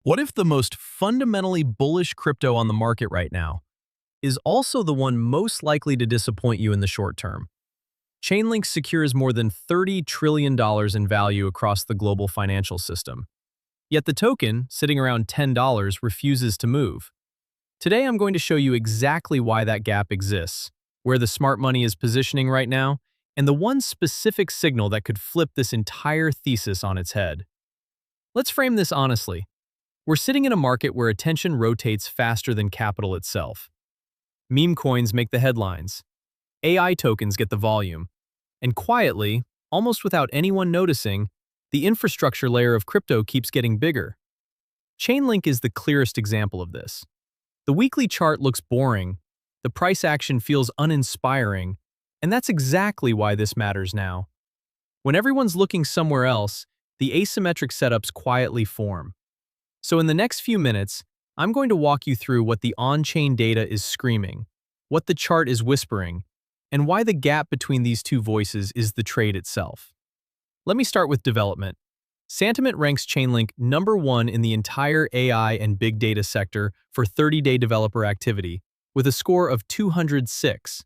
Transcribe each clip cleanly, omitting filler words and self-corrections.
What if the most fundamentally bullish crypto on the market right now is also the one most likely to disappoint you in the short term? Chainlink secures more than $30 trillion in value across the global financial system. Yet the token, sitting around $10, refuses to move. Today I'm going to show you exactly why that gap exists, where the smart money is positioning right now, and the one specific signal that could flip this entire thesis on its head. Let's frame this honestly. We're sitting in a market where attention rotates faster than capital itself. Meme coins make the headlines. AI tokens get the volume. And quietly, almost without anyone noticing, the infrastructure layer of crypto keeps getting bigger. Chainlink is the clearest example of this. The weekly chart looks boring, the price action feels uninspiring, and that's exactly why this matters now. When everyone's looking somewhere else, the asymmetric setups quietly form. So in the next few minutes, I'm going to walk you through what the on-chain data is screaming, what the chart is whispering, and why the gap between these two voices is the trade itself. Let me start with development. Santiment ranks Chainlink #1 in the entire AI and big data sector for 30-day developer activity, with a score of 206.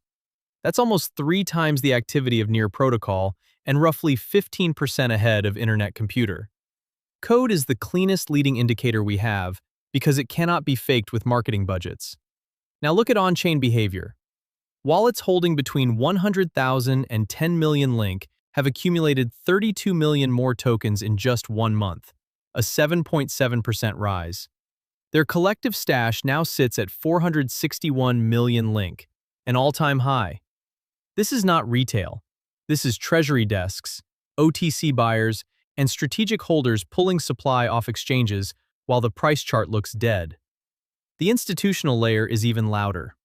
That's almost 3 times the activity of Near Protocol and roughly 15% ahead of Internet Computer. Code is the cleanest leading indicator we have because it cannot be faked with marketing budgets. Now look at on-chain behavior. Wallets holding between 100,000 and 10 million Link have accumulated 32 million more tokens in just 1 month, a 7.7% rise. Their collective stash now sits at 461 million Link, an all-time high. This is not retail. This is treasury desks, OTC buyers, and strategic holders pulling supply off exchanges while the price chart looks dead. The institutional layer is even louder.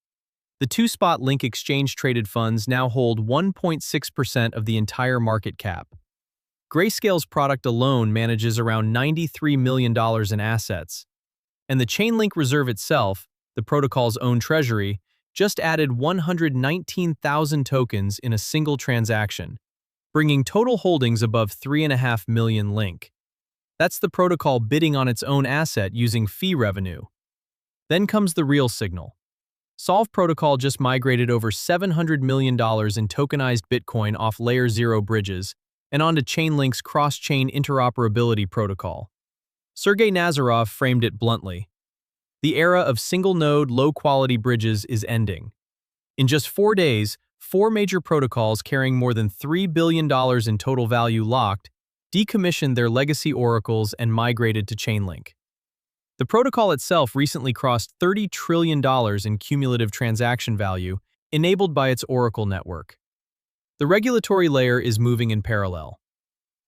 The two-spot Link exchange-traded funds now hold 1.6% of the entire market cap. Grayscale's product alone manages around $93 million in assets. And the Chainlink Reserve itself, the protocol's own treasury, just added 119,000 tokens in a single transaction, bringing total holdings above 3.5 million Link. That's the protocol bidding on its own asset using fee revenue. Then comes the real signal. Solve Protocol just migrated over $700 million in tokenized Bitcoin off Layer 0 bridges and onto Chainlink's cross-chain interoperability protocol. Sergey Nazarov framed it bluntly. The era of single-node, low-quality bridges is ending. In just 4 days, 4 major protocols carrying more than $3 billion in total value locked, decommissioned their legacy oracles and migrated to Chainlink. The protocol itself recently crossed $30 trillion in cumulative transaction value, enabled by its Oracle network. The regulatory layer is moving in parallel.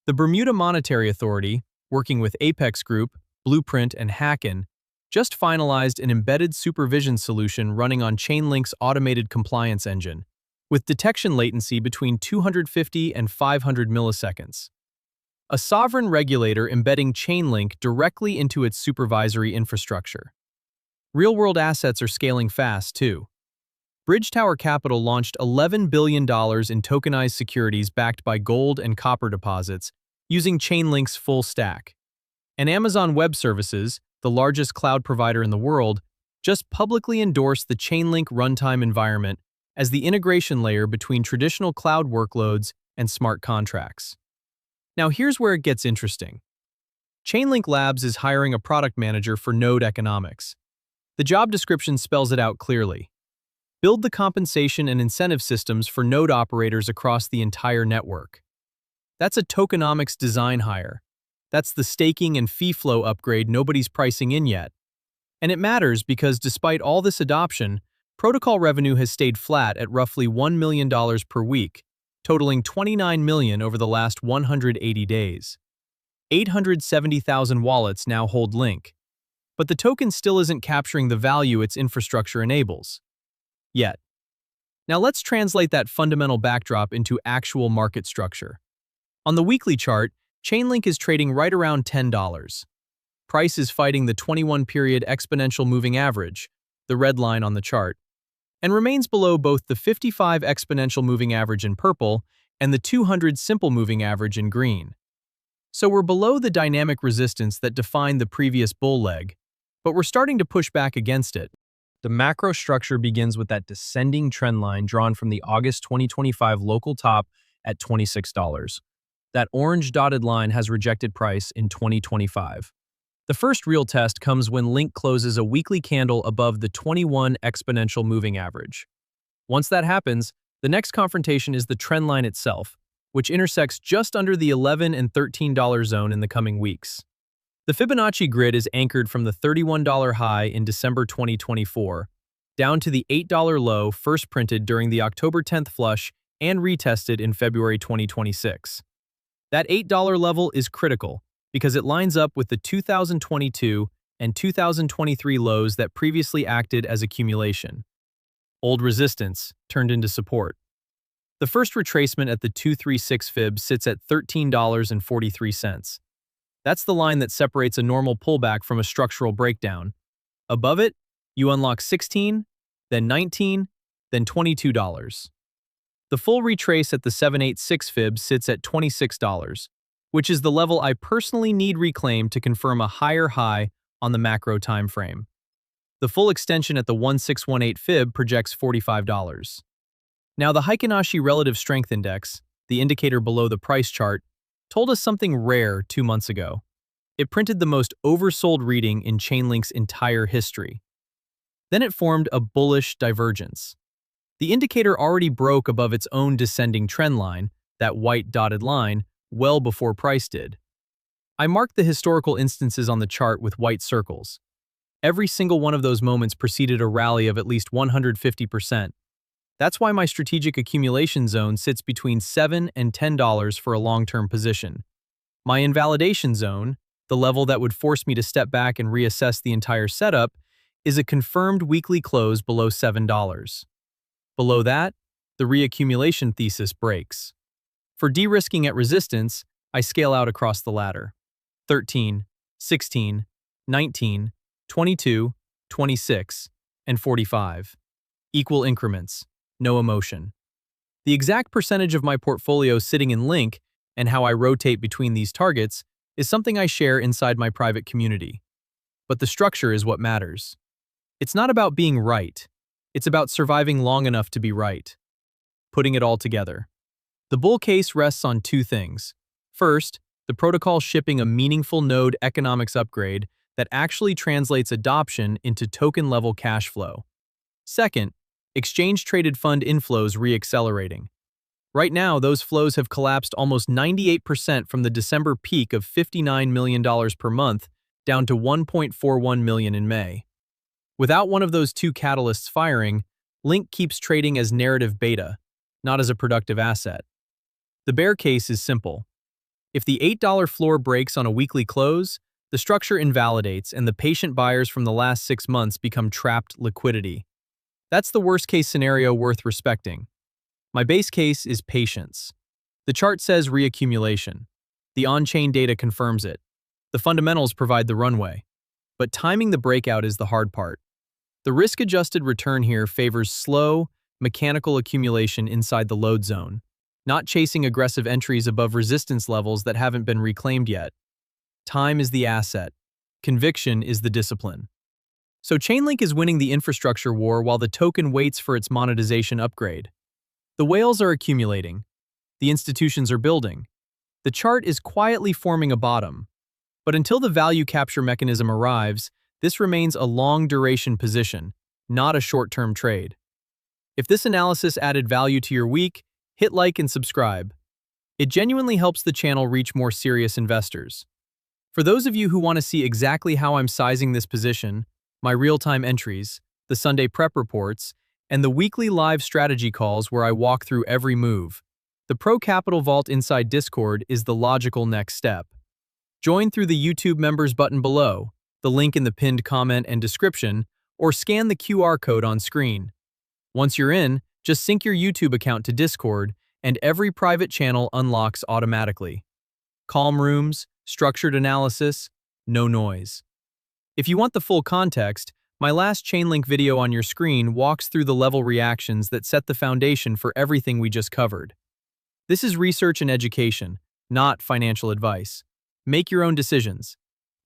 The Bermuda Monetary Authority, working with Apex Group, Blueprint, and Hacken, just finalized an embedded supervision solution running on Chainlink's automated compliance engine, with detection latency between 250 and 500 milliseconds. A sovereign regulator embedding Chainlink directly into its supervisory infrastructure. Real-world assets are scaling fast, too. Bridge Tower Capital launched $11 billion in tokenized securities backed by gold and copper deposits using Chainlink's full stack. And Amazon Web Services, the largest cloud provider in the world, just publicly endorsed the Chainlink runtime environment as the integration layer between traditional cloud workloads and smart contracts. Now here's where it gets interesting. Chainlink Labs is hiring a product manager for node economics. The job description spells it out clearly. Build the compensation and incentive systems for node operators across the entire network. That's a tokenomics design hire. That's the staking and fee flow upgrade nobody's pricing in yet. And it matters because despite all this adoption, protocol revenue has stayed flat at roughly $1 million per week, totaling $29 million over the last 180 days. 870,000 wallets now hold Link. But the token still isn't capturing the value its infrastructure enables. Yet. Now let's translate that fundamental backdrop into actual market structure. On the weekly chart, Chainlink is trading right around $10. Price is fighting the 21-period exponential moving average, the red line on the chart, and remains below both the 55 exponential moving average in purple and the 200 simple moving average in green. So we're below the dynamic resistance that defined the previous bull leg, but we're starting to push back against it. The macro structure begins with that descending trend line drawn from the August 2025 local top at $26. That orange dotted line has rejected price in 2025. The first real test comes when Link closes a weekly candle above the 21 exponential moving average. Once that happens, the next confrontation is the trend line itself, which intersects just under the $11 and $13 zone in the coming weeks. The Fibonacci grid is anchored from the $31 high in December 2024 down to the $8 low first printed during the October 10th flush and retested in February 2026. That $8 level is critical because it lines up with the 2022 and 2023 lows that previously acted as accumulation. Old resistance turned into support. The first retracement at the 236 fib sits at $13.43. That's the line that separates a normal pullback from a structural breakdown. Above it, you unlock $16, then $19, then $22. The full retrace at the 786 fib sits at $26, which is the level I personally need reclaimed to confirm a higher high on the macro time frame. The full extension at the 1618 fib projects $45. Now, the Heikin-Ashi Relative Strength Index, the indicator below the price chart, told us something rare 2 months ago. It printed the most oversold reading in Chainlink's entire history. Then it formed a bullish divergence. The indicator already broke above its own descending trend line, that white dotted line, well before price did. I marked the historical instances on the chart with white circles. Every single one of those moments preceded a rally of at least 150%. That's why my strategic accumulation zone sits between $7 and $10 for a long-term position. My invalidation zone, the level that would force me to step back and reassess the entire setup, is a confirmed weekly close below $7. Below that, the reaccumulation thesis breaks. For de-risking at resistance, I scale out across the ladder. 13, 16, 19, 22, 26, and 45. Equal increments. No emotion. The exact percentage of my portfolio sitting in Link and how I rotate between these targets is something I share inside my private community. But the structure is what matters. It's not about being right. It's about surviving long enough to be right. Putting it all together. The bull case rests on 2 things. First, the protocol shipping a meaningful node economics upgrade that actually translates adoption into token-level cash flow. Second, exchange-traded fund inflows re-accelerating. Right now, those flows have collapsed almost 98% from the December peak of $59 million per month down to $1.41 million in May. Without one of those 2 catalysts firing, Link keeps trading as narrative beta, not as a productive asset. The bear case is simple. If the $8 floor breaks on a weekly close, the structure invalidates and the patient buyers from the last 6 months become trapped liquidity. That's the worst-case scenario worth respecting. My base case is patience. The chart says reaccumulation. The on-chain data confirms it. The fundamentals provide the runway. But timing the breakout is the hard part. The risk-adjusted return here favors slow, mechanical accumulation inside the load zone, not chasing aggressive entries above resistance levels that haven't been reclaimed yet. Time is the asset. Conviction is the discipline. So Chainlink is winning the infrastructure war while the token waits for its monetization upgrade. The whales are accumulating. The institutions are building. The chart is quietly forming a bottom. But until the value capture mechanism arrives, this remains a long-duration position, not a short-term trade. If this analysis added value to your week, hit like and subscribe. It genuinely helps the channel reach more serious investors. For those of you who want to see exactly how I'm sizing this position, my real-time entries, the Sunday prep reports, and the weekly live strategy calls where I walk through every move, the Pro Capital Vault Inside Discord is the logical next step. Join through the YouTube members button below, the link in the pinned comment and description, or scan the QR code on screen. Once you're in, just sync your YouTube account to Discord, and every private channel unlocks automatically. Calm rooms, structured analysis, no noise. If you want the full context, my last Chainlink video on your screen walks through the level reactions that set the foundation for everything we just covered. This is research and education, not financial advice. Make your own decisions.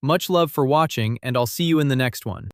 Much love for watching, and I'll see you in the next one.